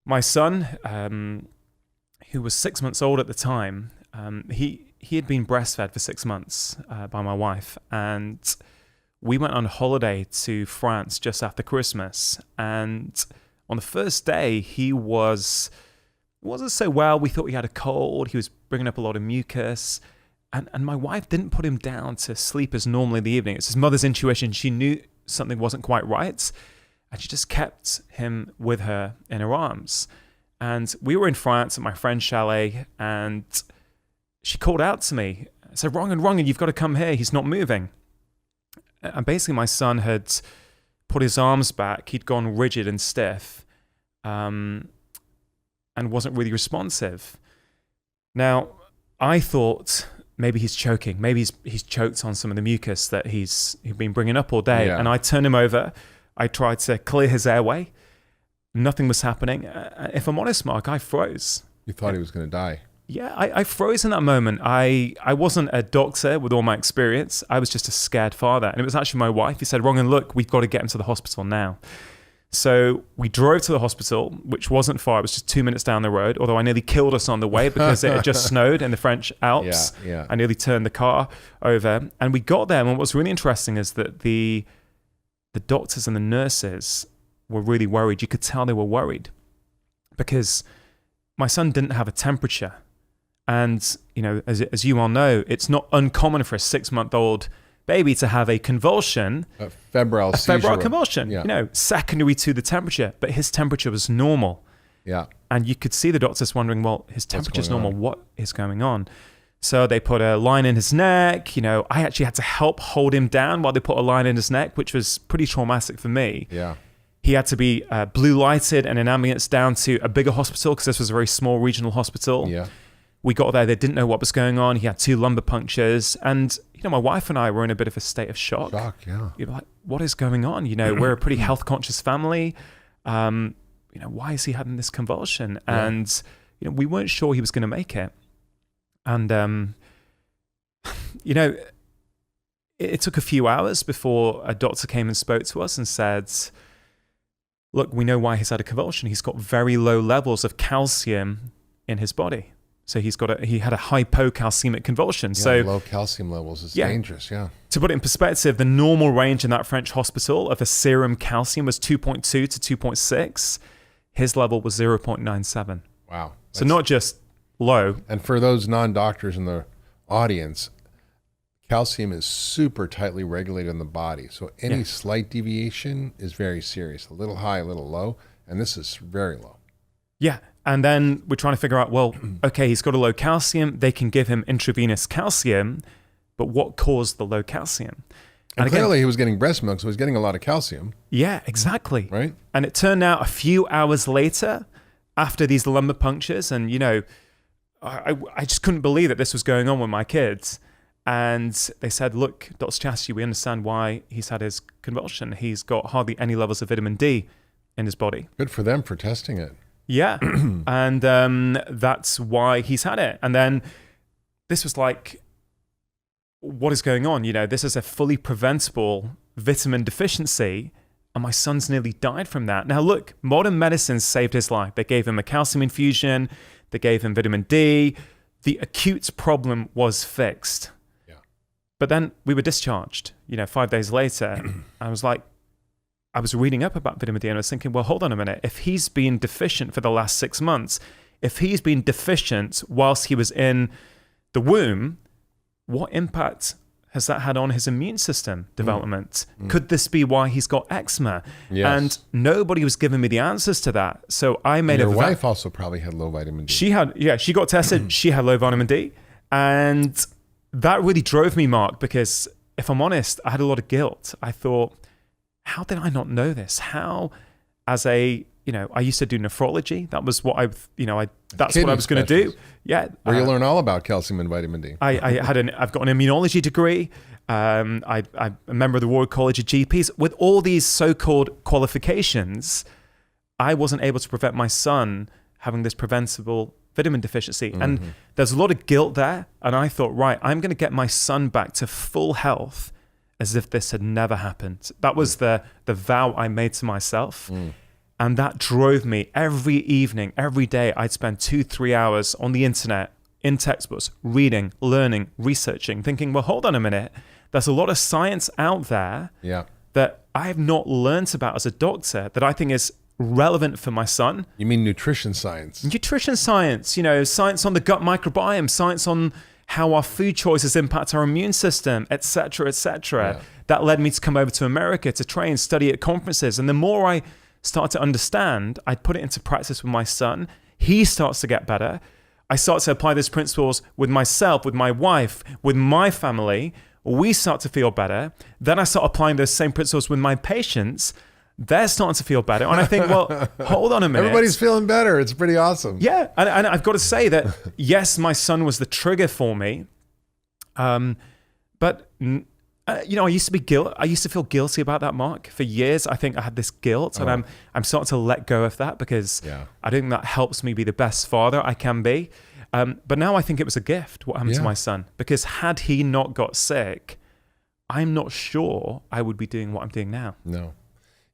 My son, who was 6 months old at the time, he had been breastfed for 6 months by my wife, and we went on holiday to France just after Christmas. And on the first day, he wasn't so well. We thought he had a cold. He was bringing up a lot of mucus. And my wife didn't put him down to sleep as normally in the evening. It's his mother's intuition. She knew something wasn't quite right. And she just kept him with her in her arms. And we were in France at my friend's chalet. And she called out to me. I said, Rangan, you've got to come here. He's not moving. And basically my son had put his arms back. He'd gone rigid and stiff. And wasn't really responsive. Now, I thought maybe he's choking. Maybe he's choked on some of the mucus that he's been bringing up all day. Yeah. And I turned him over. I tried to clear his airway. Nothing was happening. If I'm honest, Mark, I froze. You thought he was going to die. Yeah, I froze in that moment. I wasn't a doctor with all my experience. I was just a scared father. And it was actually my wife who said, Rangan, look, we've got to get him to the hospital now. So we drove to the hospital, which wasn't far. It was just 2 minutes down the road, although I nearly killed us on the way because it had just snowed in the French Alps. Yeah. I nearly turned the car over. And we got there, and what's really interesting is that the doctors and the nurses were really worried. You could tell they were worried because my son didn't have a temperature. And, as you all know, it's not uncommon for a 6-month-old baby to have a convulsion, a febrile convulsion, secondary to the temperature, but his temperature was normal. Yeah. And you could see the doctors wondering, well, his temperature's normal. What is going on? So they put a line in his neck. I actually had to help hold him down while they put a line in his neck, which was pretty traumatic for me. Yeah. He had to be blue lighted and an ambulance down to a bigger hospital because this was a very small regional hospital. Yeah. We got there, they didn't know what was going on. He had 2 lumbar punctures. And, my wife and I were in a bit of a state of shock. Yeah. Like, what is going on? We're a pretty health conscious family. Why is he having this convulsion? Yeah. And, we weren't sure he was going to make it. And, it took a few hours before a doctor came and spoke to us and said, look, we know why he's had a convulsion. He's got very low levels of calcium in his body. So he had a hypocalcemic convulsion. Yeah, so low calcium levels is dangerous. Yeah. To put it in perspective, the normal range in that French hospital of a serum calcium was 2.2 to 2.6. His level was 0.97. Wow. So not just low. And for those non-doctors in the audience, calcium is super tightly regulated in the body. So any slight deviation is very serious. A little high, a little low. And this is very low. Yeah. And then we're trying to figure out, well, okay, he's got a low calcium. They can give him intravenous calcium, but what caused the low calcium? And clearly he was getting breast milk, so he was getting a lot of calcium. Yeah, exactly. Right? And it turned out a few hours later, after these lumbar punctures, and, I just couldn't believe that this was going on with my kids. And they said, look, Dr. Chatterjee, we understand why he's had his convulsion. He's got hardly any levels of vitamin D in his body. Good for them for testing it. Yeah. And that's why he's had it. And then this was like, what is going on? This is a fully preventable vitamin deficiency. And my son's nearly died from that. Now, look, modern medicine saved his life. They gave him a calcium infusion. They gave him vitamin D. The acute problem was fixed. Yeah. But then we were discharged, 5 days later. I was reading up about vitamin D and I was thinking, well, hold on a minute. If he's been deficient for the last 6 months, if he's been deficient whilst he was in the womb, what impact has that had on his immune system development? Could this be why he's got eczema? Yes. And nobody was giving me the answers to that. So I made Your wife also probably had low vitamin D. She got tested. She had low vitamin D. And that really drove me, Mark, because if I'm honest, I had a lot of guilt. I thought, how did I not know this? How, as I used to do nephrology. That was what that's what I was going to do. Yeah. Where you learn all about calcium and vitamin D. I've got an immunology degree. I'm a member of the Royal College of GPs. With all these so-called qualifications, I wasn't able to prevent my son having this preventable vitamin deficiency. Mm-hmm. And there's a lot of guilt there. And I thought, right, I'm going to get my son back to full health as if this had never happened. That was the vow I made to myself. And that drove me every evening, every day. I'd spend 2-3 hours on the internet, in textbooks, reading, learning, researching, thinking, well, hold on a minute. There's a lot of science out there that I have not learned about as a doctor that I think is relevant for my son. You mean nutrition science? Nutrition science, science on the gut microbiome, science on how our food choices impact our immune system, etc., etc. Yeah. That led me to come over to America to train, study at conferences. And the more I start to understand, I put it into practice with my son. He starts to get better. I start to apply those principles with myself, with my wife, with my family. We start to feel better. Then I start applying those same principles with my patients. They're starting to feel better. And I think, well, hold on a minute. Everybody's feeling better. It's pretty awesome. Yeah. And I've got to say that, yes, my son was the trigger for me. But I used to feel guilty about that, Mark. For years, I think I had this guilt, and I'm starting to let go of that because I think that helps me be the best father I can be. But now I think it was a gift what happened to my son, because had he not got sick, I'm not sure I would be doing what I'm doing now. No.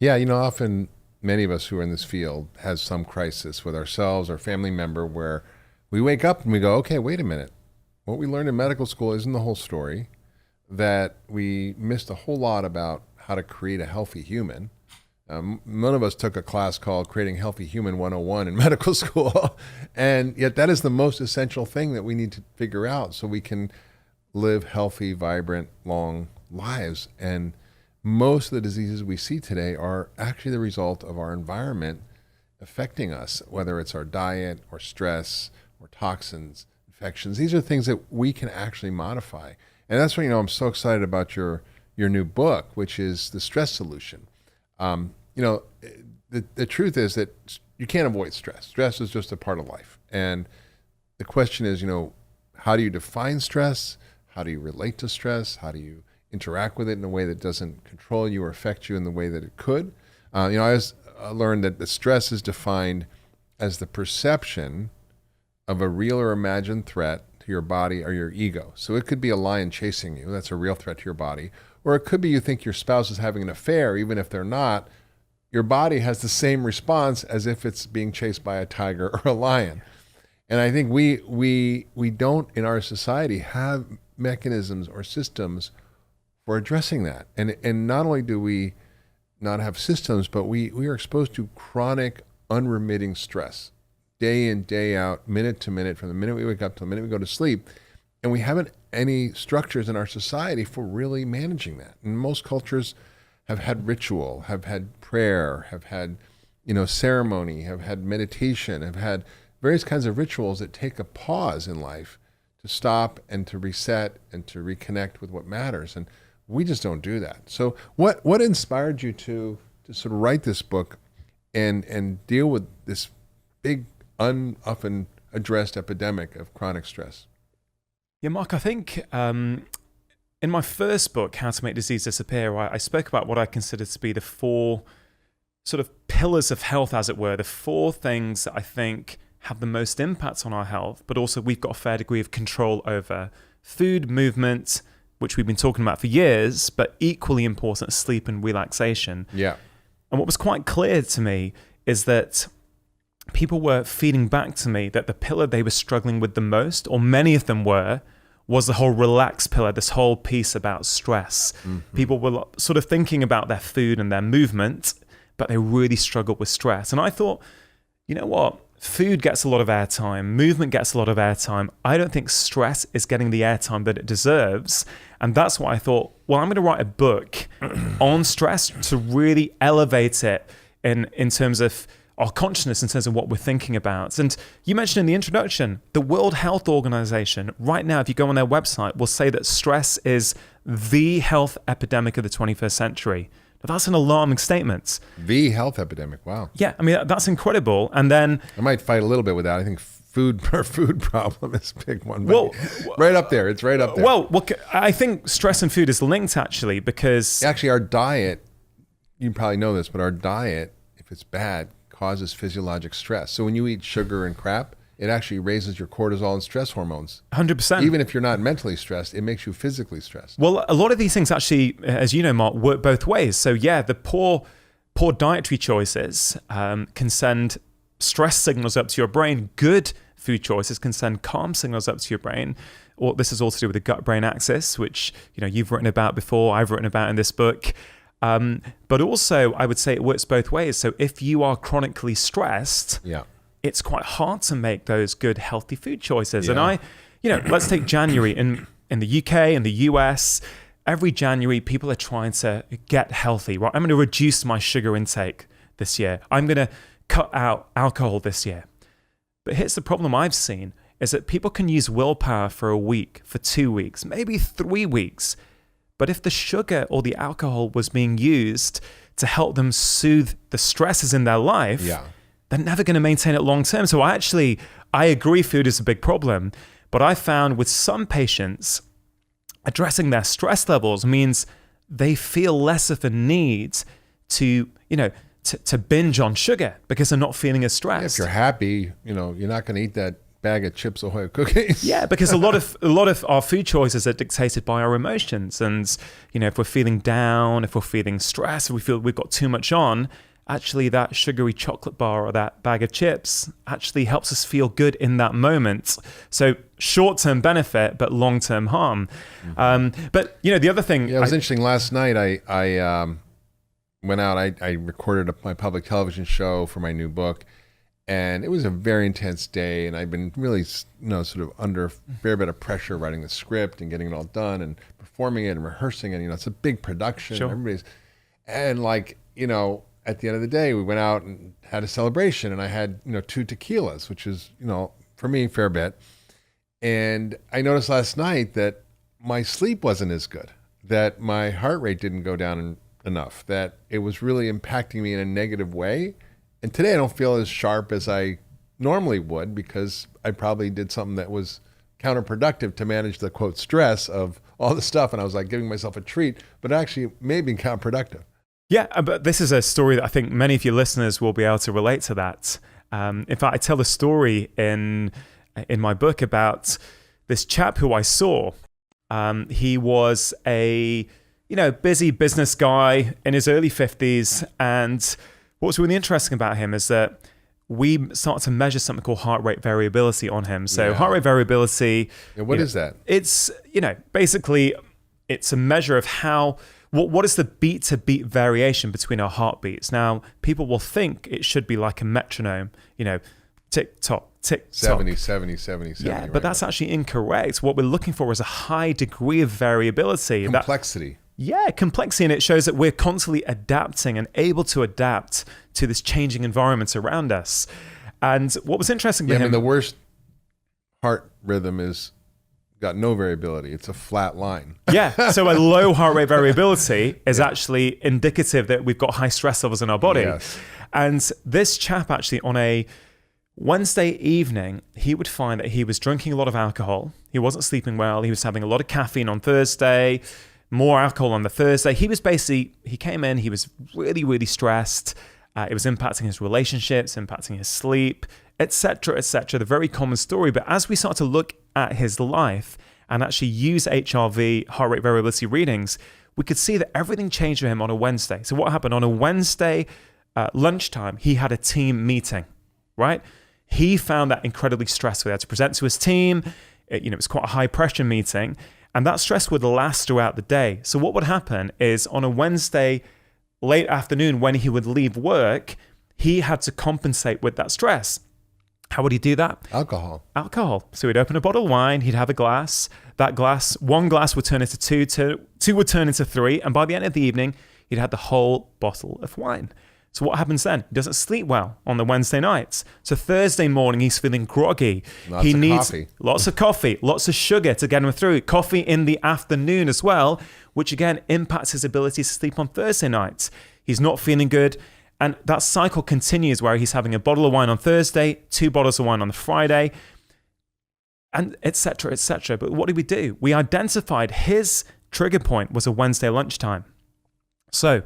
Yeah, often many of us who are in this field has some crisis with ourselves or family member where we wake up and we go, okay, wait a minute. What we learned in medical school isn't the whole story. That we missed a whole lot about how to create a healthy human. None of us took a class called Creating Healthy Human 101 in medical school. And yet that is the most essential thing that we need to figure out so we can live healthy, vibrant, long lives. And most of the diseases we see today are actually the result of our environment affecting us, whether it's our diet or stress or toxins, infections. These are things that we can actually modify. And that's why, I'm so excited about your new book, which is The Stress Solution. The truth is that you can't avoid stress. Stress is just a part of life. And the question is, how do you define stress? How do you relate to stress? How do you interact with it in a way that doesn't control you or affect you in the way that it could? I learned that the stress is defined as the perception of a real or imagined threat to your body or your ego. So it could be a lion chasing you. That's a real threat to your body. Or it could be you think your spouse is having an affair, even if they're not. Your body has the same response as if it's being chased by a tiger or a lion. And I think we don't in our society have mechanisms or systems for addressing that. And not only do we not have systems, but we are exposed to chronic, unremitting stress. Day in, day out, minute to minute, from the minute we wake up to the minute we go to sleep. And we haven't any structures in our society for really managing that. And most cultures have had ritual, have had prayer, have had, ceremony, have had meditation, have had various kinds of rituals that take a pause in life to stop and to reset and to reconnect with what matters. And we just don't do that. So what inspired you to sort of write this book and deal with this big, often addressed epidemic of chronic stress? Yeah, Mark, I think in my first book, How to Make Disease Disappear, I spoke about what I consider to be the 4 sort of pillars of health, as it were, the 4 things that I think have the most impact on our health, but also we've got a fair degree of control over: food, movement, which we've been talking about for years, but equally important, sleep and relaxation. Yeah. And what was quite clear to me is that people were feeding back to me that the pillar they were struggling with the most, or many of them were, was the whole relax pillar, this whole piece about stress. Mm-hmm. People were sort of thinking about their food and their movement, but they really struggled with stress. And I thought, you know what? Food gets a lot of airtime. Movement gets a lot of airtime. I don't think stress is getting the airtime that it deserves. And that's why I thought, well, I'm going to write a book on stress to really elevate it in terms of our consciousness, in terms of what we're thinking about. And you mentioned in the introduction, the World Health Organization, right now, if you go on their website, will say that stress is the health epidemic of the 21st century. Now, that's an alarming statement. The health epidemic, wow. Yeah, I mean, that's incredible. And then I might fight a little bit with that. I think food problem is a big one. Well, right up there. It's right up there. Well, I think stress and food is linked, actually, because actually our diet, you probably know this, but our diet, if it's bad, causes physiologic stress. So when you eat sugar and crap, it actually raises your cortisol and stress hormones. 100%. Even if you're not mentally stressed, it makes you physically stressed. Well, a lot of these things actually, as you know, Mark, work both ways. So yeah, the poor poor dietary choices can send stress signals up to your brain. Good food choices can send calm signals up to your brain. Or this is all to do with the gut-brain axis, which you've written about before, I've written about in this book. But also, I would say it works both ways. So if you are chronically stressed, it's quite hard to make those good, healthy food choices. And let's take January in the UK and the US. Every January, people are trying to get healthy, right? I'm going to reduce my sugar intake this year. I'm going to cut out alcohol this year. But here's the problem I've seen is that people can use willpower for a week, for 2 weeks, maybe 3 weeks. But if the sugar or the alcohol was being used to help them soothe the stresses in their life, they're never going to maintain it long term. So I agree food is a big problem. But I found with some patients, addressing their stress levels means they feel less of a need to binge on sugar because they're not feeling as stressed. If you're happy, you're not going to eat that bag of Chips Ahoy cookies. Yeah, because a lot of our food choices are dictated by our emotions. And, if we're feeling down, if we're feeling stressed, if we feel we've got too much on, actually that sugary chocolate bar or that bag of chips actually helps us feel good in that moment. So short-term benefit, but long-term harm. But, the other thing... Yeah, it was interesting. Last night, I went out, I recorded my public television show for my new book, and it was a very intense day, and I've been really, sort of under a fair bit of pressure writing the script and getting it all done and performing it and rehearsing it. It's a big production. Sure. And at the end of the day, we went out and had a celebration, and I had, 2 tequilas, which is, for me, a fair bit. And I noticed last night that my sleep wasn't as good, that my heart rate didn't go down enough, that it was really impacting me in a negative way. And today I don't feel as sharp as I normally would because I probably did something that was counterproductive to manage the, quote, stress of all the stuff. And I was like giving myself a treat, but actually maybe counterproductive. Yeah, but this is a story that I think many of your listeners will be able to relate to that. In fact, I tell a story in my book about this chap who I saw. He was a busy business guy in his early 50s. And what's really interesting about him is that we start to measure something called heart rate variability on him. So heart rate variability... Yeah, what is that? It's, basically it's a measure of what is the beat-to-beat variation between our heartbeats. Now, people will think it should be like a metronome, tick-tock, tick-tock. 70, 70, 70, 70. Yeah, but that's actually incorrect. What we're looking for is a high degree of variability. Complexity. Complexity, and it shows that we're constantly adapting and able to adapt to this changing environment around us. And what was interesting to him... the worst heart rhythm is got no variability. It's a flat line. Yeah, so a low heart rate variability is actually indicative that we've got high stress levels in our body. Yes. And this chap actually on a Wednesday evening, he would find that he was drinking a lot of alcohol. He wasn't sleeping well. He was having a lot of caffeine on Thursday, more alcohol on the Thursday. He came in, he was really, really stressed. It was impacting his relationships, impacting his sleep, etc., etc. The very common story. But as we start to look at his life and actually use HRV, heart rate variability readings, we could see that everything changed for him on a Wednesday. So what happened? On a Wednesday lunchtime, he had a team meeting, right? He found that incredibly stressful. He had to present to his team. It was quite a high pressure meeting. And that stress would last throughout the day. So what would happen is on a Wednesday late afternoon when he would leave work, he had to compensate with that stress. How would he do that? Alcohol. So he'd open a bottle of wine, he'd have a glass. That glass, one glass would turn into two would turn into 3. And by the end of the evening, he'd had the whole bottle of wine. So what happens then? He doesn't sleep well on the Wednesday nights. So Thursday morning, he's feeling groggy. Lots of coffee. Lots of coffee, lots of sugar to get him through. Coffee in the afternoon as well, which again impacts his ability to sleep on Thursday nights. He's not feeling good. And that cycle continues where he's having a bottle of wine on Thursday, 2 bottles of wine on the Friday, and et cetera, et cetera. But what did we do? We identified his trigger point was a Wednesday lunchtime. So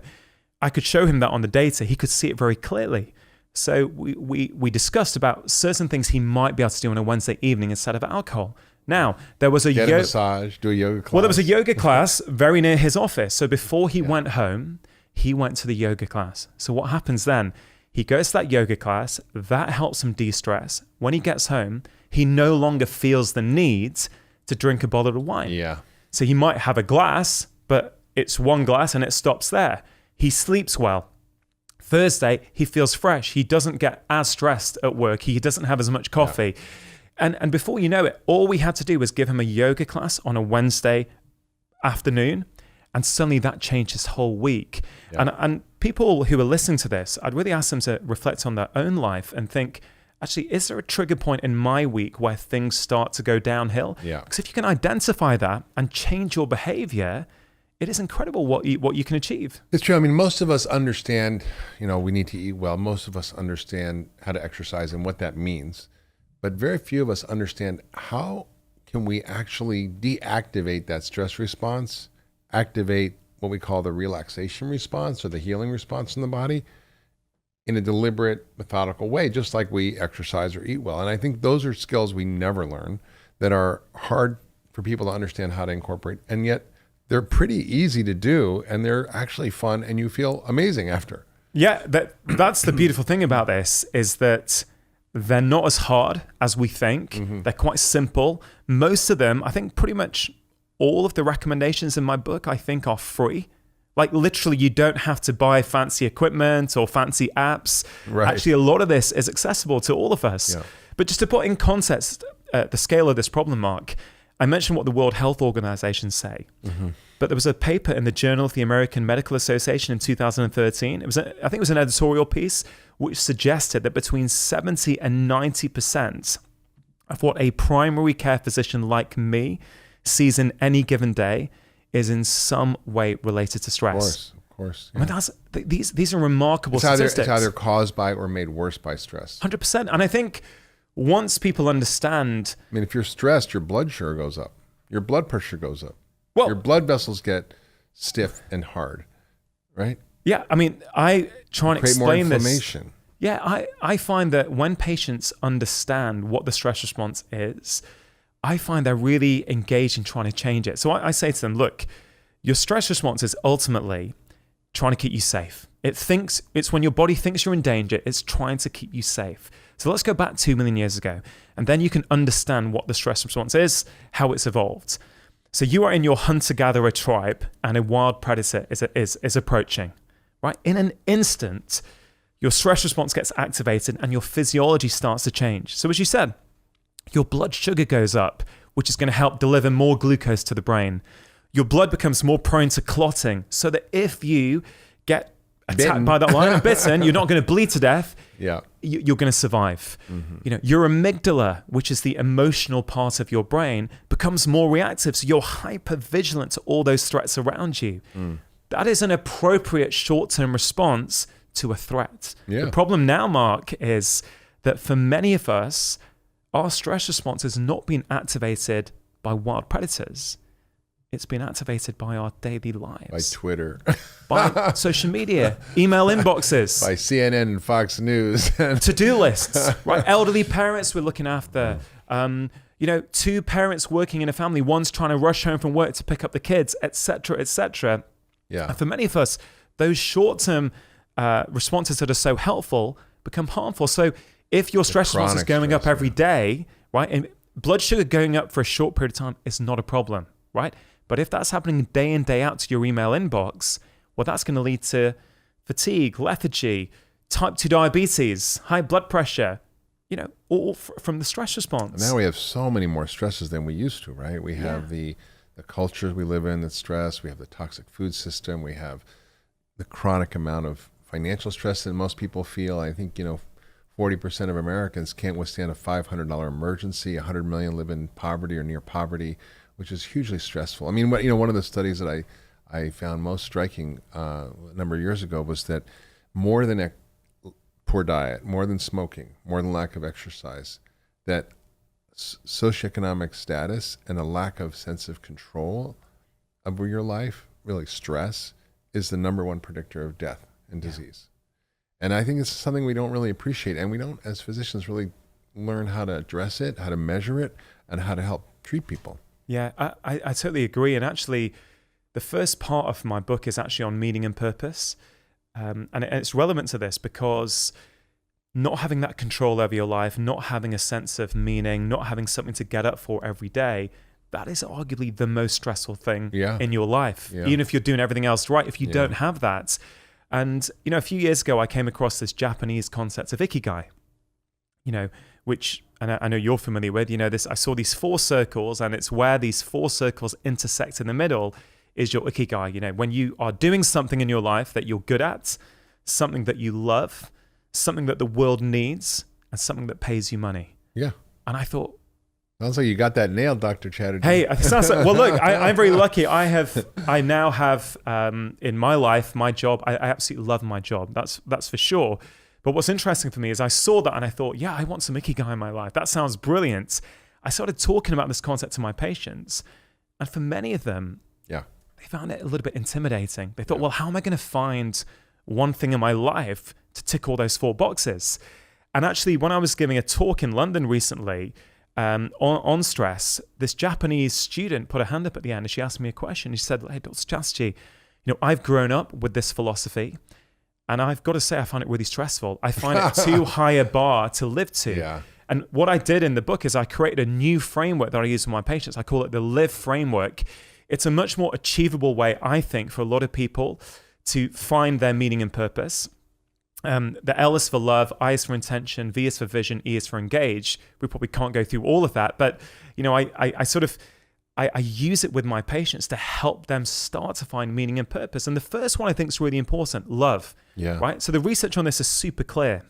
I could show him that on the data. He could see it very clearly. So we discussed about certain things he might be able to do on a Wednesday evening instead of alcohol. Now, there was a massage, do a yoga class. Well, there was a yoga class very near his office. So before he went home, he went to the yoga class. So what happens then? He goes to that yoga class, that helps him de-stress. When he gets home, he no longer feels the need to drink a bottle of wine. Yeah. So he might have a glass, but it's one glass and it stops there. He sleeps well. Thursday, he feels fresh. He doesn't get as stressed at work. He doesn't have as much coffee. Yeah. And before you know it, all we had to do was give him a yoga class on a Wednesday afternoon, and suddenly that changed his whole week. Yeah. And people who are listening to this, I'd really ask them to reflect on their own life and think, actually, is there a trigger point in my week where things start to go downhill? Yeah. Because if you can identify that and change your behavior, it is incredible what you can achieve. It's true. I mean, most of us understand, we need to eat well. Most of us understand how to exercise and what that means. But very few of us understand how can we actually deactivate that stress response, activate what we call the relaxation response or the healing response in the body in a deliberate, methodical way, just like we exercise or eat well. And I think those are skills we never learn that are hard for people to understand how to incorporate. And yet they're pretty easy to do, and they're actually fun, and you feel amazing after. Yeah, that's the beautiful thing about this, is that they're not as hard as we think. Mm-hmm. They're quite simple. Most of them, I think pretty much all of the recommendations in my book, I think are free. Like literally, you don't have to buy fancy equipment or fancy apps. Right. Actually, a lot of this is accessible to all of us. Yeah. But just to put in context the scale of this problem, Mark, I mentioned what the World Health Organization say. Mm-hmm. But there was a paper in the Journal of the American Medical Association in 2013. I think it was an editorial piece which suggested that between 70 and 90% of what a primary care physician like me sees in any given day is in some way related to stress. Of course. Yeah. I mean, these are remarkable statistics. It's either caused by or made worse by stress. 100%. And I think once people understand... I mean, if you're stressed, your blood sugar goes up. Your blood pressure goes up. Well, your blood vessels get stiff and hard, right? Yeah, I mean, I try and explain more inflammation. This. Yeah, I find that when patients understand what the stress response is, I find they're really engaged in trying to change it. So I say to them, look, your stress response is ultimately trying to keep you safe. It's when your body thinks you're in danger, it's trying to keep you safe. So let's go back 2 million years ago, and then you can understand what the stress response is, how it's evolved. So you are in your hunter-gatherer tribe, and a wild predator is approaching, right? In an instant, your stress response gets activated and your physiology starts to change. So as you said, your blood sugar goes up, which is going to help deliver more glucose to the brain. Your blood becomes more prone to clotting, so that if you get attacked by that lion and bitten, you're not going to bleed to death. Yeah, you're going to survive. Mm-hmm. Your amygdala, which is the emotional part of your brain, becomes more reactive. So you're hyper vigilant to all those threats around you. That is an appropriate short-term response to a threat. Yeah. The problem now, Mark, is that for many of us, our stress response is not being activated by wild predators. It's been activated by our daily lives. By Twitter. By social media, email inboxes. By CNN and Fox News. To-do lists, right? Elderly parents we're looking after. 2 parents working in a family. One's trying to rush home from work to pick up the kids, etc., etc. Yeah. And for many of us, those short-term responses that are so helpful become harmful. So if your stress response is going up every day, right, and blood sugar going up for a short period of time is not a problem, right? But if that's happening day in, day out to your email inbox, well, that's going to lead to fatigue, lethargy, type 2 diabetes, high blood pressure, all from the stress response. Now we have so many more stresses than we used to, right? We have the culture we live in that's stress. We have the toxic food system. We have the chronic amount of financial stress that most people feel. I think, 40% of Americans can't withstand a $500 emergency. 100 million live in poverty or near poverty, which is hugely stressful. I mean, one of the studies that I found most striking a number of years ago was that more than a poor diet, more than smoking, more than lack of exercise, that socioeconomic status and a lack of sense of control over your life, really stress, is the number one predictor of death and disease. And I think it's something we don't really appreciate, and we don't, as physicians, really learn how to address it, how to measure it, and how to help treat people. Yeah, I totally agree. And actually, the first part of my book is actually on meaning and purpose. And it's relevant to this because not having that control over your life, not having a sense of meaning, not having something to get up for every day, that is arguably the most stressful thing in your life. Yeah. Even if you're doing everything else right, if you don't have that. And, a few years ago, I came across this Japanese concept of Ikigai, which, and I know you're familiar with, I saw these 4 circles, and it's where these 4 circles intersect in the middle is your Ikigai. When you are doing something in your life that you're good at, something that you love, something that the world needs, and something that pays you money. Yeah. And I thought, sounds like you got that nailed, Dr. Chatterjee. Hey, it sounds like, well, look, I'm very lucky. I now have in my life, my job. I absolutely love my job. That's for sure. But what's interesting for me is I saw that and I thought, yeah, I want some Ikigai in my life. That sounds brilliant. I started talking about this concept to my patients, and for many of them, they found it a little bit intimidating. They thought, well, how am I going to find one thing in my life to tick all those 4 boxes? And actually, when I was giving a talk in London recently, on stress, this Japanese student put her hand up at the end and she asked me a question. She said, hey, Dr. Chatterjee, I've grown up with this philosophy, and I've got to say I find it really stressful. I find it too high a bar to live to. Yeah. And what I did in the book is I created a new framework that I use with my patients. I call it the LIVE framework. It's a much more achievable way, I think, for a lot of people to find their meaning and purpose. The L is for love, I is for intention, V is for vision, E is for engage. We probably can't go through all of that, but I use it with my patients to help them start to find meaning and purpose. And the first one I think is really important, love. Yeah. Right? So the research on this is super clear.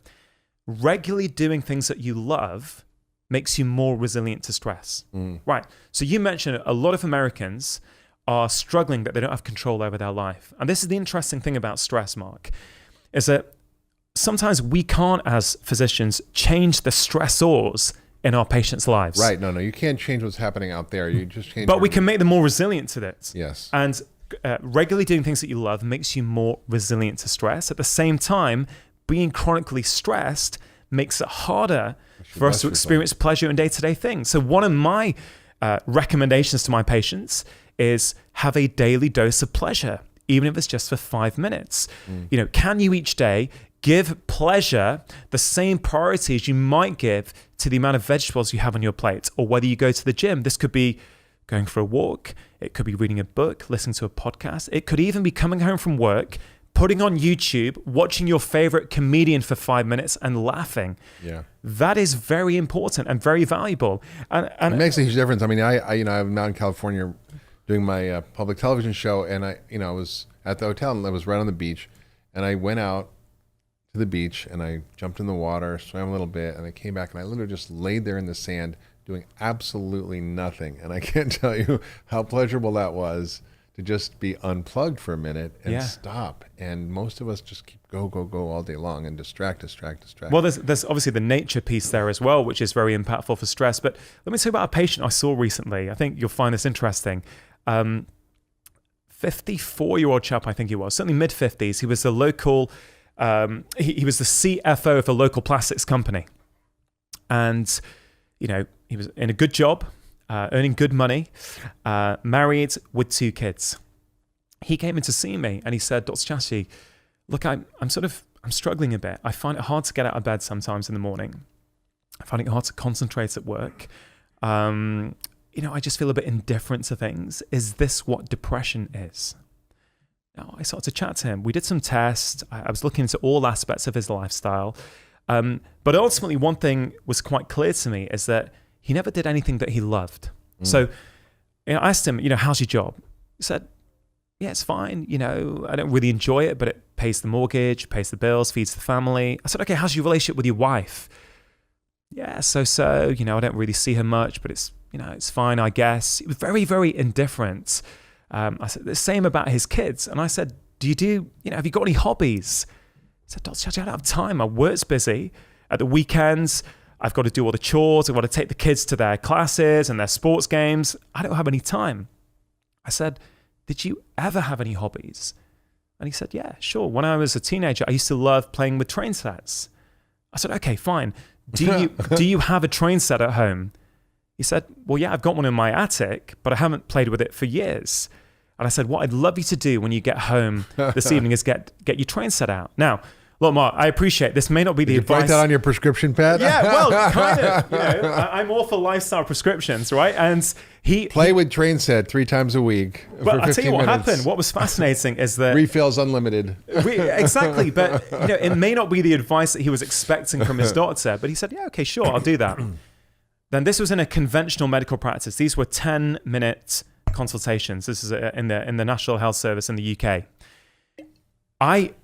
Regularly doing things that you love makes you more resilient to stress. Right. So you mentioned a lot of Americans are struggling that they don't have control over their life. And this is the interesting thing about stress, Mark, is that sometimes we can't, as physicians, change the stressors in our patients' lives. Right. No, you can't change what's happening out there. You just change. But we can make them more resilient to it. Yes. And regularly doing things that you love makes you more resilient to stress. At the same time, being chronically stressed makes it harder for us to experience pleasure in day-to-day things. So one of my recommendations to my patients is have a daily dose of pleasure, even if it's just for 5 minutes. Can you each day give pleasure the same priority as you might give to the amount of vegetables you have on your plate, or whether you go to the gym? This could be going for a walk. It could be reading a book, listening to a podcast. It could even be coming home from work, putting on YouTube, watching your favorite comedian for 5 minutes and laughing. Yeah. That is very important and very valuable. And it makes a huge difference. I mean, I'm now in California doing my public television show, and I was at the hotel and I was right on the beach, and I went out to the beach and I jumped in the water, swam a little bit, and I came back and I literally just laid there in the sand doing absolutely nothing. And I can't tell you how pleasurable that was to just be unplugged for a minute and stop. And most of us just keep go all day long and distract. Well, there's obviously the nature piece there as well, which is very impactful for stress. But let me tell you about a patient I saw recently. I think you'll find this interesting. 54-year-old chap, I think he was, certainly mid-50s. He was a local, he was the CFO of a local plastics company. And, he was in a good job, earning good money, married with 2 kids. He came in to see me and he said, Dr. Chatterjee, look, I'm struggling a bit. I find it hard to get out of bed sometimes in the morning. I find it hard to concentrate at work. I just feel a bit indifferent to things. Is this what depression is? Now, I started to chat to him. We did some tests. I was looking into all aspects of his lifestyle. But ultimately, one thing was quite clear to me is that he never did anything that he loved. So I asked him, how's your job? He said, yeah, it's fine. I don't really enjoy it, but it pays the mortgage, pays the bills, feeds the family. I said, okay, how's your relationship with your wife? Yeah, so, I don't really see her much, but it's fine, I guess. He was very, very indifferent. I said the same about his kids. And I said, have you got any hobbies? He said, Dr. Chatterjee, I don't have time. My work's busy. At the weekends, I've got to do all the chores. I've got to take the kids to their classes and their sports games. I don't have any time. I said, did you ever have any hobbies? And he said, yeah, sure. When I was a teenager, I used to love playing with train sets. I said, okay, fine. Do you have a train set at home? He said, well, yeah, I've got one in my attic, but I haven't played with it for years. And I said, what I'd love you to do when you get home this evening is get your train set out. Now, look, Mark, I appreciate this may not be the Did you advice. write that on your prescription pad? Yeah, well, kind of. I'm all for lifestyle prescriptions, right? And play with train set 3 times a week. But for I'll tell you what minutes. happened. What was fascinating is that refills unlimited. Exactly, but it may not be the advice that he was expecting from his doctor. But he said, "Yeah, okay, sure, I'll do that." Then this was in a conventional medical practice. These were 10-minute consultations. This is in the National Health Service in the UK.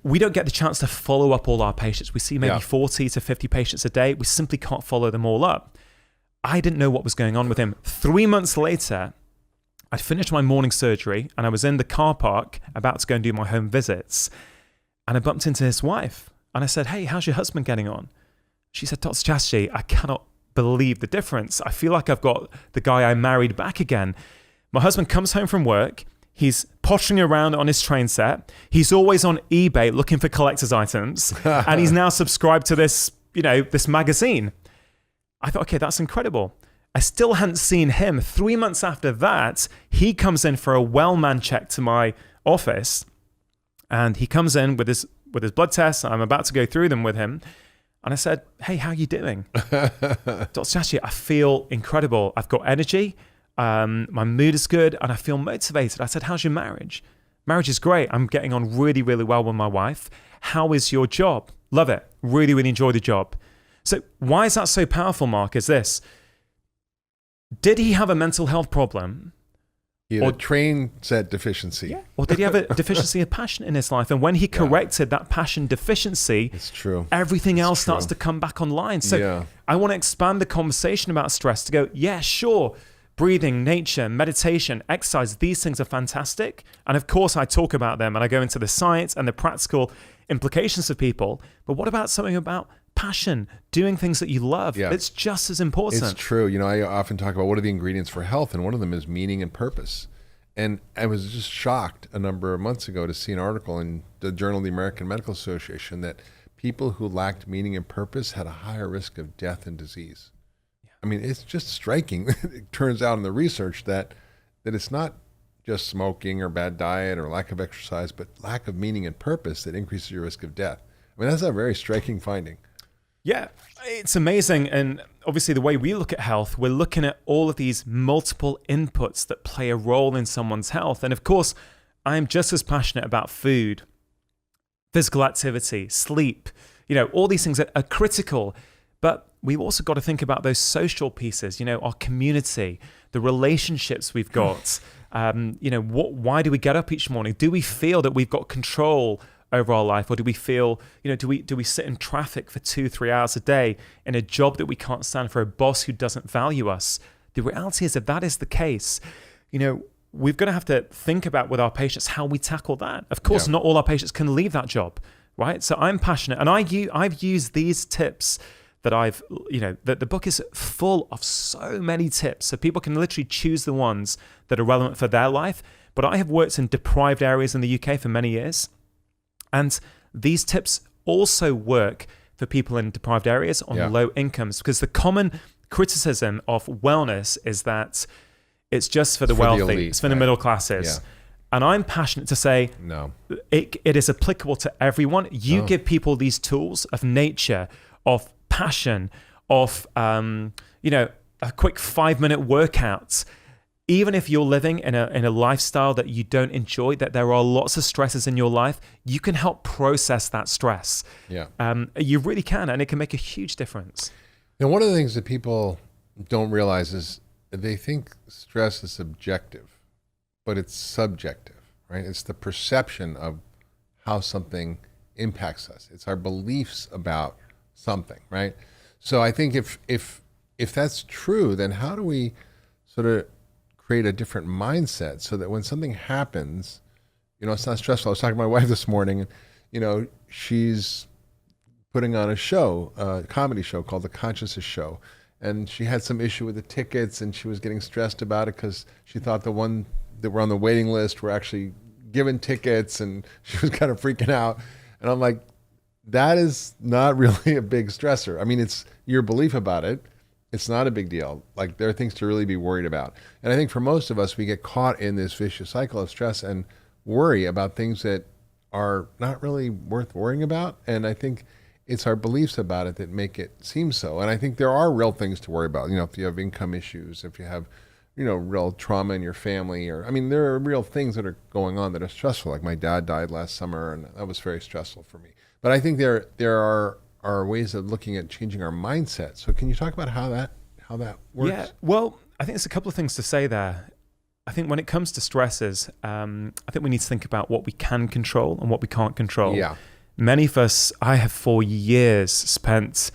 We don't get the chance to follow up all our patients. We see maybe 40 to 50 patients a day. We simply can't follow them all up. I didn't know what was going on with him. 3 months later, I'd finished my morning surgery and I was in the car park about to go and do my home visits. And I bumped into his wife. And I said, "Hey, how's your husband getting on?" She said, "Dr. Chatterjee, I cannot believe the difference. I feel like I've got the guy I married back again. My husband comes home from work. He's pottering around on his train set. He's always on eBay looking for collector's items. And he's now subscribed to this, this magazine." I thought, okay, that's incredible. I still hadn't seen him. 3 months after that, he comes in for a well-man check to my office. And he comes in with his blood tests. I'm about to go through them with him. And I said, "Hey, how are you doing?" "Dr. Chatterjee, I feel incredible. I've got energy. My mood is good and I feel motivated." I said, "How's your marriage?" "Marriage is great. I'm getting on really, really well with my wife." "How is your job?" "Love it. Really, really enjoy the job." So why is that so powerful, Mark, is this. Did he have a mental health problem? He had a train set deficiency. Yeah. Or did he have a deficiency of passion in his life? And when he corrected that passion deficiency, it's true. Everything else starts to come back online. So I want to expand the conversation about stress to go, yeah, sure. Breathing, nature, meditation, exercise, these things are fantastic. And of course, I talk about them and I go into the science and the practical implications of people. But what about something about passion, doing things that you love? Yeah. It's just as important. It's true. I often talk about what are the ingredients for health, and one of them is meaning and purpose. And I was just shocked a number of months ago to see an article in the Journal of the American Medical Association that people who lacked meaning and purpose had a higher risk of death and disease. I mean, it's just striking. It turns out in the research that it's not just smoking or bad diet or lack of exercise, but lack of meaning and purpose that increases your risk of death. I mean, that's a very striking finding. Yeah, it's amazing. And obviously the way we look at health, we're looking at all of these multiple inputs that play a role in someone's health. And of course, I'm just as passionate about food, physical activity, sleep, all these things are critical. But we've also got to think about those social pieces, our community, the relationships we've got. Why do we get up each morning? Do we feel that we've got control over our life, or do we feel, do we sit in traffic for 2-3 hours a day in a job that we can't stand, for a boss who doesn't value us? The reality is, if that is the case, we're going to have to think about with our patients how we tackle that. Of course, not all our patients can leave that job, right? So I'm passionate, and I've used these tips that the book is full of so many tips, so people can literally choose the ones that are relevant for their life. But I have worked in deprived areas in the UK for many years. And these tips also work for people in deprived areas on low incomes, because the common criticism of wellness is that it's just for the wealthy, the elite, it's for the middle classes. Yeah. And I'm passionate to say, no, it is applicable to everyone. You give people these tools of nature, of passion, of a quick 5-minute workout. Even if you're living in a lifestyle that you don't enjoy, that there are lots of stresses in your life, you can help process that stress. Yeah, you really can, and it can make a huge difference. And one of the things that people don't realize is they think stress is subjective, but it's subjective, right? It's the perception of how something impacts us. It's our beliefs about something, right? So I think if that's true, then how do we sort of create a different mindset so that when something happens, it's not stressful. I was talking to my wife this morning, and she's putting on a comedy show called The Consciousness Show. And she had some issue with the tickets, and she was getting stressed about it because she thought the one that were on the waiting list were actually given tickets, and she was kind of freaking out. And I'm like, that is not really a big stressor. I mean, it's your belief about it. It's not a big deal. Like, there are things to really be worried about. And I think for most of us, we get caught in this vicious cycle of stress and worry about things that are not really worth worrying about. And I think it's our beliefs about it that make it seem so. And I think there are real things to worry about. If you have income issues, if you have, real trauma in your family, or, there are real things that are going on that are stressful. Like, my dad died last summer, and that was very stressful for me. But I think there are ways of looking at changing our mindset. So can you talk about how that works? Yeah, well, I think there's a couple of things to say there. I think when it comes to stresses, I think we need to think about what we can control and what we can't control. Yeah. Many of us, I have for years spent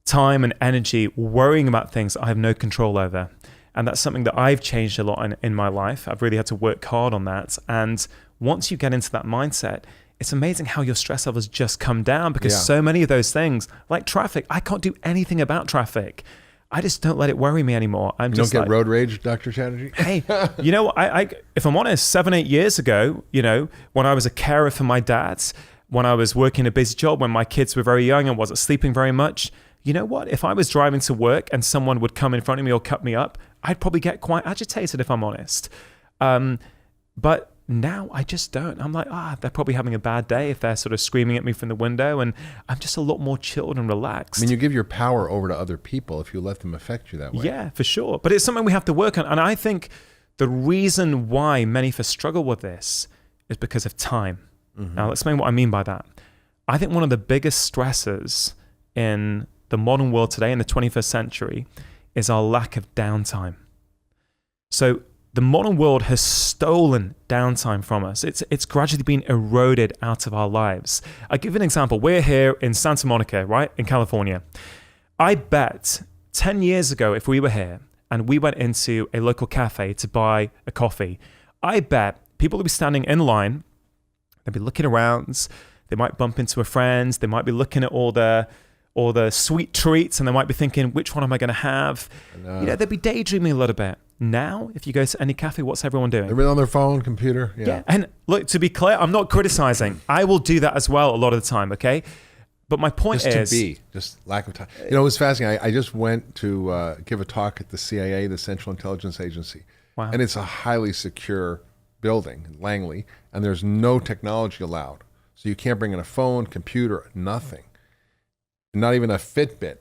time and energy worrying about things I have no control over. And that's something that I've changed a lot in my life. I've really had to work hard on that. And once you get into that mindset, it's amazing how your stress levels just come down, because so many of those things, like traffic, I can't do anything about traffic. I just don't let it worry me anymore. You don't get road rage, Dr. Chatterjee? Hey, I if I'm honest, 7-8 years ago, when I was a carer for my dad, when I was working a busy job, when my kids were very young and wasn't sleeping very much, you know what? If I was driving to work and someone would come in front of me or cut me up, I'd probably get quite agitated, if I'm honest. But now I just don't. I'm like, they're probably having a bad day if they're sort of screaming at me from the window, and I'm just a lot more chilled and relaxed. You give your power over to other people if you let them affect you that way. Yeah, for sure. But it's something we have to work on. And I think the reason why many of us struggle with this is because of time. Mm-hmm. Now, I'll explain what I mean by that. I think one of the biggest stresses in the modern world today, in the 21st century, is our lack of downtime. So the modern world has stolen downtime from us. It's gradually been eroded out of our lives. I'll give you an example. We're here in Santa Monica, right, in California. I bet 10 years ago, if we were here and we went into a local cafe to buy a coffee, I bet people would be standing in line, they'd be looking around, they might bump into a friend, they might be looking at all the sweet treats, and they might be thinking, which one am I going to have? They'd be daydreaming a little bit. Now, if you go to any cafe, what's everyone doing? Everyone on their phone, computer. Yeah. And look, to be clear, I'm not criticizing. I will do that as well a lot of the time, okay? But my point is... just lack of time. It was fascinating. I just went to give a talk at the CIA, the Central Intelligence Agency. Wow. And it's a highly secure building in Langley, and there's no technology allowed. So you can't bring in a phone, computer, nothing. Not even a Fitbit.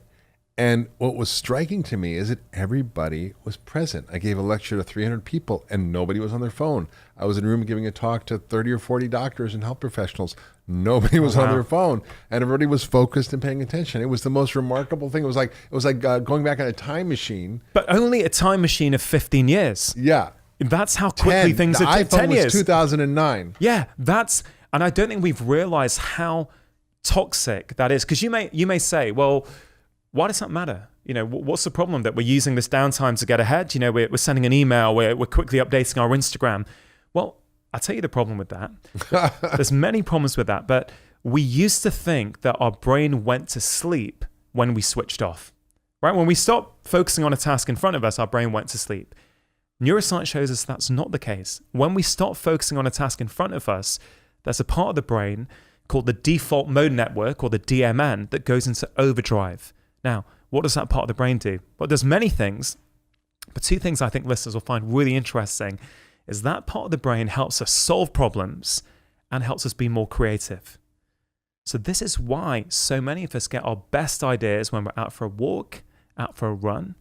And what was striking to me is that everybody was present. I gave a lecture to 300 people and nobody was on their phone. I was in a room giving a talk to 30 or 40 doctors and health professionals. Nobody was on their phone, and everybody was focused and paying attention. It was the most remarkable thing. It was like going back on a time machine. But only a time machine of 15 years. Yeah. That's how quickly things have taken. 10 years. 2009. Yeah, and I don't think we've realized how toxic that is. Because you may say, well, why does that matter? What's the problem that we're using this downtime to get ahead? We're sending an email, we're quickly updating our Instagram. Well, I'll tell you the problem with that. There's many problems with that, but we used to think that our brain went to sleep when we switched off, right? When we stopped focusing on a task in front of us, our brain went to sleep. Neuroscience shows us that's not the case. When we stop focusing on a task in front of us, there's a part of the brain called the default mode network, or the DMN, that goes into overdrive. Now, what does that part of the brain do? Well, it does many things, but two things I think listeners will find really interesting is that part of the brain helps us solve problems and helps us be more creative. So this is why so many of us get our best ideas when we're out for a walk, out for a run,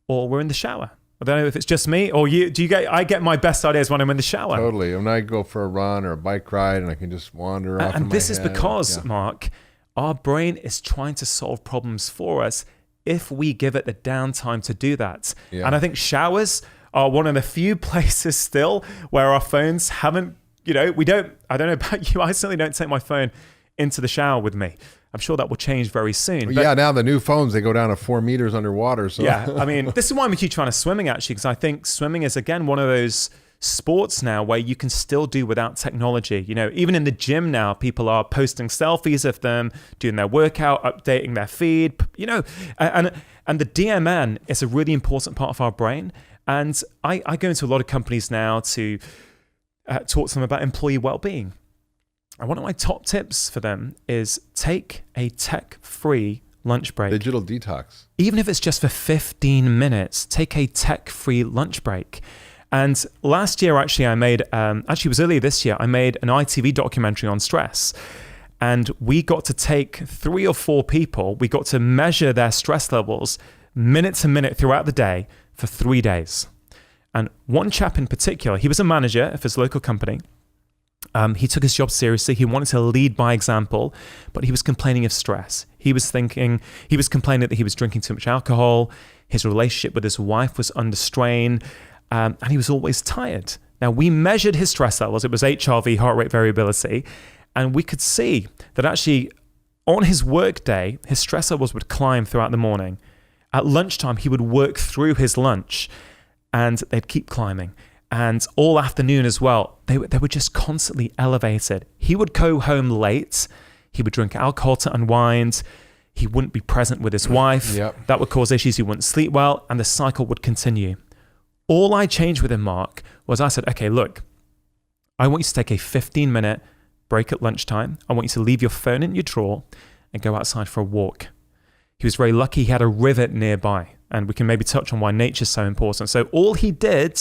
or we're in the shower. I don't know if it's just me or you. I get my best ideas when I'm in the shower. Totally. When I go for a run or a bike ride and I can just wander off in my head. And this is because, Mark, our brain is trying to solve problems for us if we give it the downtime to do that. Yeah. And I think showers are one of the few places still where our phones haven't, I don't know about you, I certainly don't take my phone into the shower with me. I'm sure that will change very soon. But now the new phones, they go down to 4 meters underwater. So. Yeah, this is why I'm a huge fan of swimming, actually, because I think swimming is, again, one of those sports now where you can still do without technology. Even in the gym now, people are posting selfies of them doing their workout, updating their feed, and the DMN is a really important part of our brain. And I go into a lot of companies now to talk to them about employee well-being. And one of my top tips for them is take a tech-free lunch break. Digital detox. Even if it's just for 15 minutes, take a tech-free lunch break. And last year, actually, it was earlier this year, I made an ITV documentary on stress. And we got to take 3 or 4 people, we got to measure their stress levels minute to minute throughout the day for 3 days. And one chap in particular, he was a manager of his local company. He took his job seriously. He wanted to lead by example, but he was complaining of stress. He was complaining that he was drinking too much alcohol. His relationship with his wife was under strain, and he was always tired. Now, we measured his stress levels. It was HRV, heart rate variability, and we could see that actually on his work day, his stress levels would climb throughout the morning. At lunchtime, he would work through his lunch, and they'd keep climbing. And all afternoon as well, they were just constantly elevated. He would go home late. He would drink alcohol to unwind. He wouldn't be present with his wife. Yep. That would cause issues. He wouldn't sleep well, and the cycle would continue. All I changed with him, Mark, was I said, okay, look, I want you to take a 15-minute break at lunchtime. I want you to leave your phone in your drawer and go outside for a walk. He was very lucky he had a river nearby, and we can maybe touch on why nature's so important. So all he did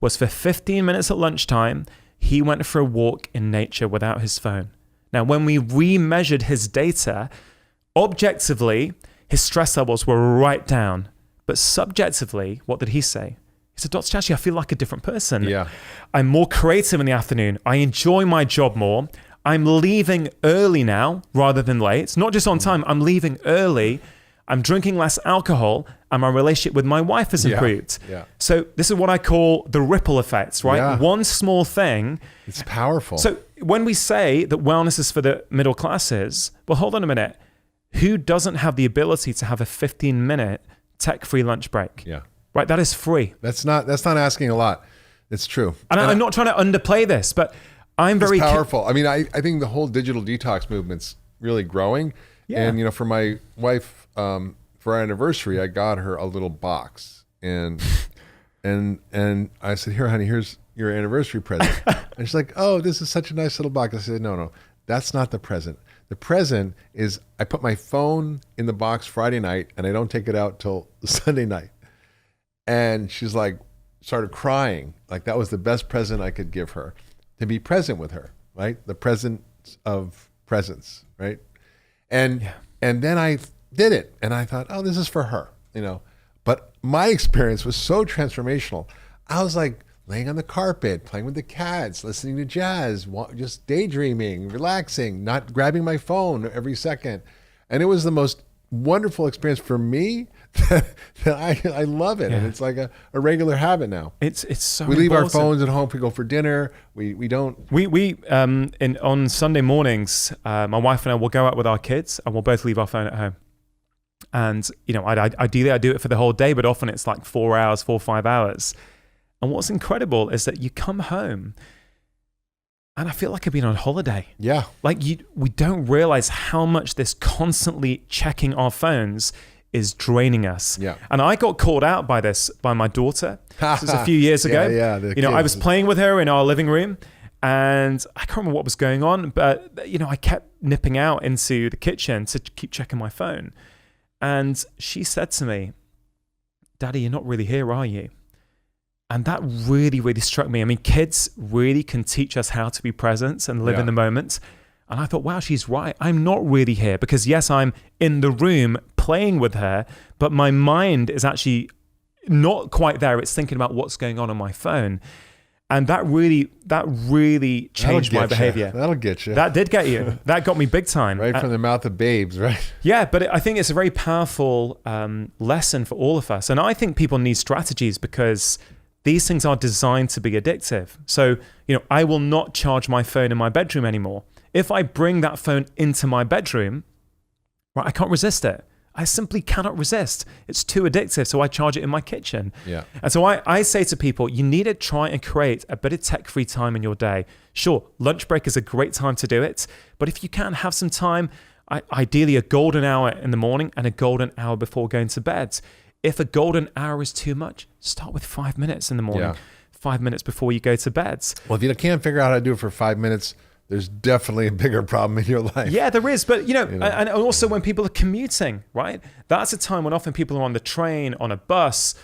was for 15 minutes at lunchtime, he went for a walk in nature without his phone. Now, when we remeasured his data, objectively, his stress levels were right down. But subjectively, what did he say? He said, Dr. Chatterjee, I feel like a different person. Yeah. I'm more creative in the afternoon. I enjoy my job more. I'm leaving early now rather than late. It's not just on time. I'm leaving early. I'm drinking less alcohol, and my relationship with my wife has improved. Yeah. So this is what I call the ripple effects, right? Yeah. One small thing. It's powerful. So when we say that wellness is for the middle classes, well, hold on a minute. Who doesn't have the ability to have a 15-minute tech-free lunch break? Yeah. Right? That is free. That's not asking a lot. It's true. And I'm not trying to underplay this, but I'm very powerful. I mean, I think the whole digital detox movement's really growing. Yeah. And, for my wife, for our anniversary, I got her a little box, and I said, "Here, honey, here's your anniversary present." And she's like, "Oh, this is such a nice little box." I said, "No, that's not the present. The present is I put my phone in the box Friday night, and I don't take it out till Sunday night." And she's like, started crying, like that was the best present I could give her, to be present with her, right? The presence of presence, right? And then I did it, and I thought, oh, this is for her, But my experience was so transformational. I was like laying on the carpet, playing with the cats, listening to jazz, just daydreaming, relaxing, not grabbing my phone every second. And it was the most wonderful experience for me that I love it. Yeah. And it's like a regular habit now. It's so we leave our phones at home. We go for dinner. We don't. On Sunday mornings, my wife and I will go out with our kids, and we'll both leave our phone at home. And ideally I do it for the whole day, but often it's like 4 or 5 hours. And what's incredible is that you come home, and I feel like I've been on holiday. Yeah. Like we don't realize how much this constantly checking our phones is draining us. Yeah. And I got called out by my daughter. This was a few years ago. I was playing with her in our living room, and I can't remember what was going on, but I kept nipping out into the kitchen to keep checking my phone. And she said to me, "Daddy, you're not really here, are you?" And that really, really struck me. I mean, kids really can teach us how to be present and live in the moment. And I thought, wow, she's right. I'm not really here, because yes, I'm in the room playing with her, but my mind is actually not quite there. It's thinking about what's going on my phone. And that really changed my behavior. That'll get you. That did get you. That got me big time. Right from the mouth of babes, right? Yeah, but I think it's a very powerful lesson for all of us. And I think people need strategies, because these things are designed to be addictive. So, I will not charge my phone in my bedroom anymore. If I bring that phone into my bedroom, right, I can't resist it. I simply cannot resist. It's too addictive, so I charge it in my kitchen. Yeah. And so I say to people, you need to try and create a bit of tech-free time in your day. Sure, lunch break is a great time to do it, but if you can have some time, ideally a golden hour in the morning and a golden hour before going to bed. If a golden hour is too much, start with 5 minutes in the morning, 5 minutes before you go to bed. Well, if you can't figure out how to do it for 5 minutes, there's definitely a bigger problem in your life. Yeah, there is. But, and also when people are commuting, right? That's a time when often people are on the train, on a bus.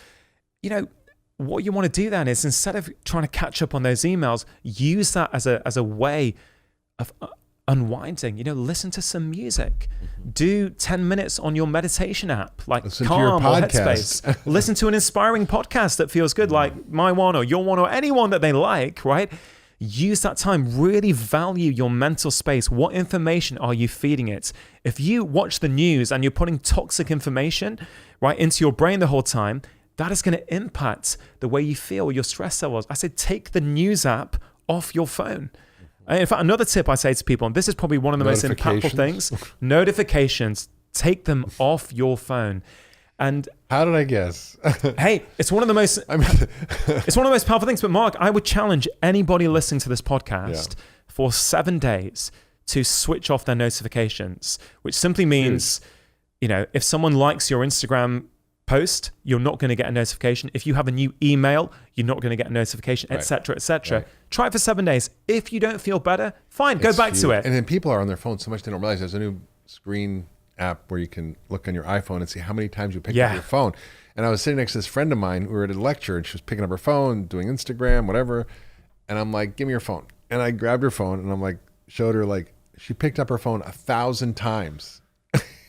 What you want to do then is, instead of trying to catch up on those emails, use that as a way of unwinding. Listen to some music. Do 10 minutes on your meditation app, like listen Calm to your or podcast. Headspace. Listen to an inspiring podcast that feels good, like my one or your one or anyone that they like, right? Use that time. Really value your mental space. What information are you feeding it? If you watch the news and you're putting toxic information right into your brain the whole time, that is going to impact the way you feel, your stress levels. I said, take the news app off your phone. In fact, another tip I say to people, and this is probably one of the most impactful things, notifications, take them off your phone. And how did I guess? Hey, it's one of the most it's one of the most powerful things. But Mark, I would challenge anybody listening to this podcast for 7 days to switch off their notifications, which simply means, if someone likes your Instagram post, you're not going to get a notification. If you have a new email, you're not going to get a notification, etc., etc. Right. Try it for 7 days. If you don't feel better, fine, go back to it. And then people are on their phone so much they don't realize there's a new screen app where you can look on your iPhone and see how many times you picked up your phone. And I was sitting next to this friend of mine. We were at a lecture and she was picking up her phone, doing Instagram, whatever. And I'm like, give me your phone. And I grabbed her phone and I'm like, showed her, like, she picked up her phone 1,000 times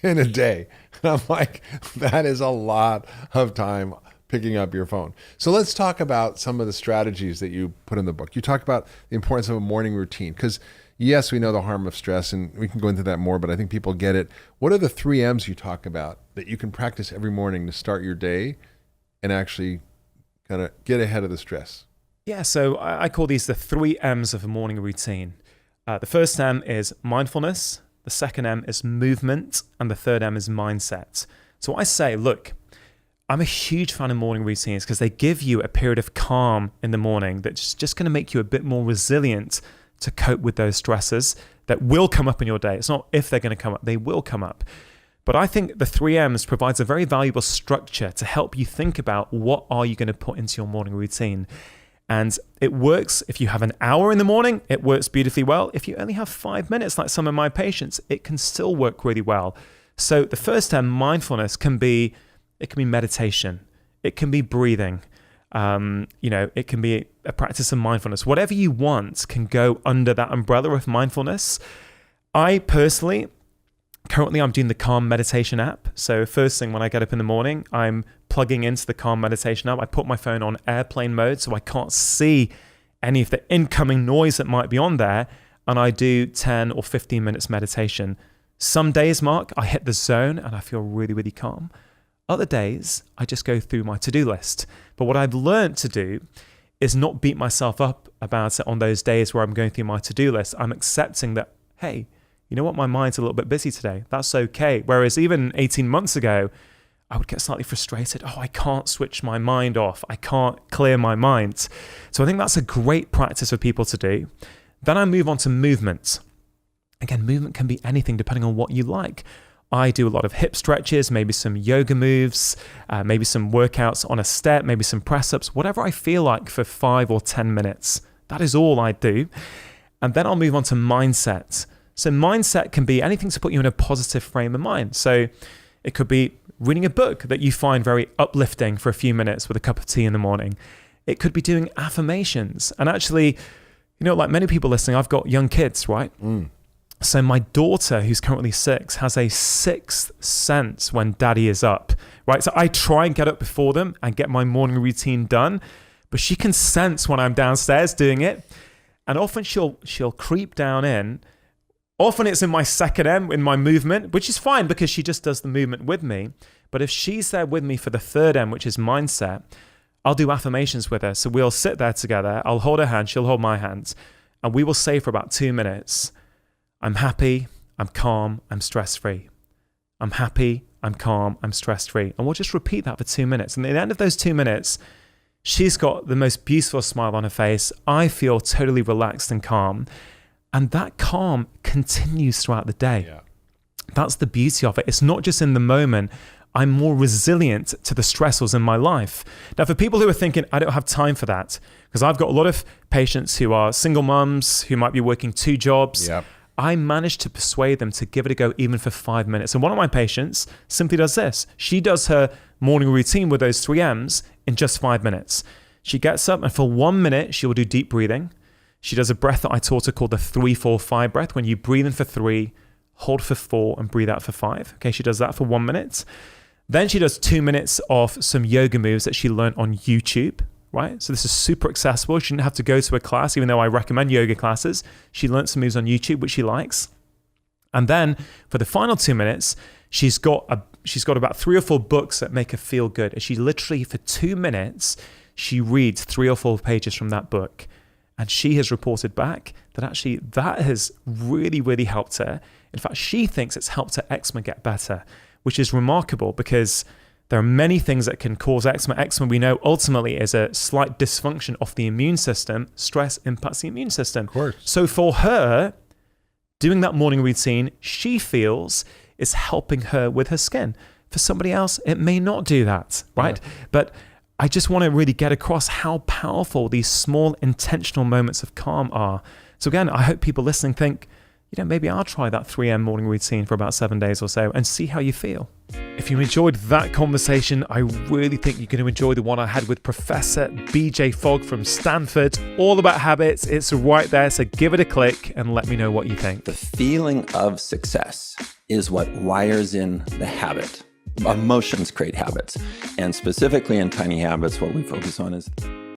in a day. And I'm like, that is a lot of time picking up your phone. So let's talk about some of the strategies that you put in the book. You talk about the importance of a morning routine, because yes, we know the harm of stress, and we can go into that more, but I think people get it. What are the 3 M's you talk about that you can practice every morning to start your day and actually kind of get ahead of the stress? Yeah, so I call these the 3 M's of a morning routine. The first M is mindfulness, the second M is movement, and the third M is mindset. So I say, look, I'm a huge fan of morning routines because they give you a period of calm in the morning that's just going to make you a bit more resilient to cope with those stresses that will come up in your day. It's not if they're going to come up, they will come up. But I think the 3 M's provides a very valuable structure to help you think about what are you going to put into your morning routine. And it works if you have an hour in the morning, it works beautifully well. If you only have 5 minutes, like some of my patients, it can still work really well. So the first M, mindfulness, can be meditation. It can be breathing. It can be a practice of mindfulness. Whatever you want can go under that umbrella of mindfulness. I personally, currently I'm doing the Calm meditation app. So first thing when I get up in the morning, I'm plugging into the Calm meditation app. I put my phone on airplane mode so I can't see any of the incoming noise that might be on there. And I do 10 or 15 minutes meditation. Some days, Mark, I hit the zone and I feel really, really calm. Other days, I just go through my to-do list. But what I've learned to do is not beat myself up about it on those days where I'm going through my to-do list. I'm accepting that, hey, you know what, my mind's a little bit busy today. That's okay. Whereas even 18 months ago, I would get slightly frustrated. Oh, I can't switch my mind off. I can't clear my mind. So I think that's a great practice for people to do. Then I move on to movement. Again, movement can be anything depending on what you like. I do a lot of hip stretches, maybe some yoga moves, maybe some workouts on a step, maybe some press-ups, whatever I feel like for 5 or 10 minutes. That is all I do. And then I'll move on to mindset. So mindset can be anything to put you in a positive frame of mind. So it could be reading a book that you find very uplifting for a few minutes with a cup of tea in the morning. It could be doing affirmations. And actually, like many people listening, I've got young kids, right? So my daughter, who's currently 6, has a 6th sense when daddy is up, right? So I try and get up before them and get my morning routine done, but she can sense when I'm downstairs doing it. And often she'll creep down in. Often it's in my second M, in my movement, which is fine because she just does the movement with me. But if she's there with me for the third M, which is mindset, I'll do affirmations with her. So we'll sit there together. I'll hold her hand. She'll hold my hand. And we will say for about 2 minutes, I'm happy, I'm calm, I'm stress-free. I'm happy, I'm calm, I'm stress-free. And we'll just repeat that for 2 minutes. And at the end of those 2 minutes, she's got the most beautiful smile on her face. I feel totally relaxed and calm. And that calm continues throughout the day. Yeah. That's the beauty of it. It's not just in the moment. I'm more resilient to the stressors in my life. Now, for people who are thinking, I don't have time for that, because I've got a lot of patients who are single mums, who might be working 2 jobs. Yep. I managed to persuade them to give it a go even for 5 minutes. And one of my patients simply does this. She does her morning routine with those 3 M's in just 5 minutes. She gets up and for 1 minute, she will do deep breathing. She does a breath that I taught her called the 3-4-5 breath, when you breathe in for 3, hold for 4, and breathe out for 5. Okay, she does that for 1 minute. Then she does 2 minutes of some yoga moves that she learned on YouTube, right? So this is super accessible. She didn't have to go to a class, even though I recommend yoga classes. She learned some moves on YouTube, which she likes. And then for the final 2 minutes, she's got about 3 or 4 books that make her feel good. And she literally, for 2 minutes, she reads 3 or 4 pages from that book. And she has reported back that actually that has really, really helped her. In fact, she thinks it's helped her eczema get better, which is remarkable because there are many things that can cause eczema. Eczema, we know, ultimately is a slight dysfunction of the immune system. Stress impacts the immune system. Of course. So for her, doing that morning routine, she feels is helping her with her skin. For somebody else, it may not do that, right? Yeah. But I just want to really get across how powerful these small intentional moments of calm are. So again, I hope people listening think, maybe I'll try that 3 a.m. morning routine for about 7 days or so and see how you feel. If you enjoyed that conversation, I really think you're going to enjoy the one I had with Professor BJ Fogg from Stanford, all about habits. It's right there, so give it a click and let me know what you think. The feeling of success is what wires in the habit. Emotions create habits. And specifically in Tiny Habits, what we focus on is